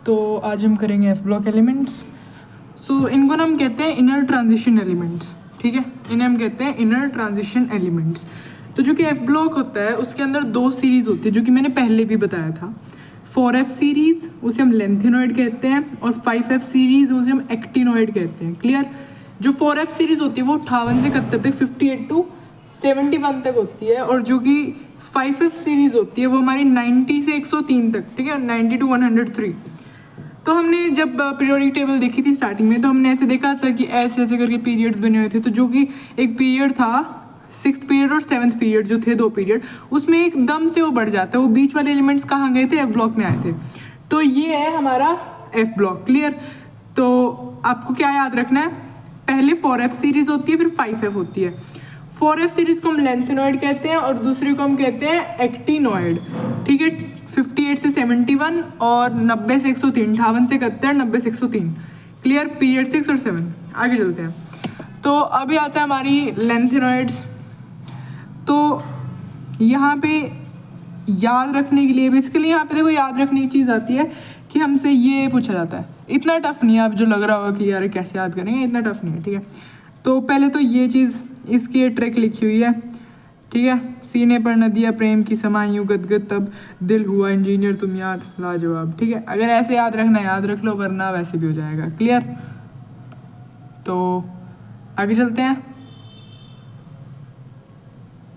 तो आज हम करेंगे एफ ब्लॉक एलिमेंट्स। सो इनको ना हम कहते हैं इनर ट्रांजिशन एलिमेंट्स, ठीक है, इन्हें हम कहते हैं इनर ट्रांजिशन एलिमेंट्स। तो जो कि एफ ब्लॉक होता है उसके अंदर दो सीरीज़ होती है जो कि मैंने पहले भी बताया था। 4F सीरीज़ उसे हम लेंथेनॉइड कहते हैं और 5F सीरीज़ उसे हम एक्टिनॉइड कहते हैं। क्लियर। जो 4F सीरीज़ होती है वो 58 से 71 तक 58 टू 71 तक होती है, और जो कि 5F सीरीज़ होती है वो हमारी 90 से 103 तक, ठीक है, 90 टू 103। तो हमने जब पीरियोडिक टेबल देखी थी स्टार्टिंग में, तो हमने ऐसे देखा था कि ऐसे ऐसे करके पीरियड्स बने हुए थे। तो जो कि एक पीरियड था 6th पीरियड और 7th पीरियड जो थे 2 पीरियड, उसमें एकदम से वो बढ़ जाता है। वो बीच वाले एलिमेंट्स कहाँ गए थे? एफ ब्लॉक में आए थे। तो ये है हमारा एफ ब्लॉक। क्लियर। तो आपको क्या याद रखना है? पहले 4F सीरीज़ होती है, फिर 5F होती है। 4F सीरीज़ को हम लेंथेनॉइड कहते हैं और दूसरे को हम कहते हैं एक्टिनॉइड, ठीक है। 58 से 71 और 90 से 103, 58 से 71, 90 से 103। क्लियर। पीरियड 6 और 7। आगे चलते हैं। तो अभी आता है हमारी लेंथेनॉइड्स। तो यहाँ पे याद रखने के लिए बेसिकली यहाँ पे देखो याद रखने की चीज़ आती है कि हमसे ये पूछा जाता है। इतना टफ नहीं है, आप जो लग रहा होगा कि यार कैसे याद करेंगे, इतना टफ नहीं है, ठीक है। तो पहले तो ये चीज़, इसकी ट्रिक लिखी हुई है, ठीक है। सीने पर नदियाँ प्रेम की समाई यूँ गदगद, तब दिल हुआ इंजीनियर तुम यार लाजवाब, ठीक है। अगर ऐसे याद रखना याद रख लो, वरना वैसे भी हो जाएगा। क्लियर। तो आगे चलते हैं।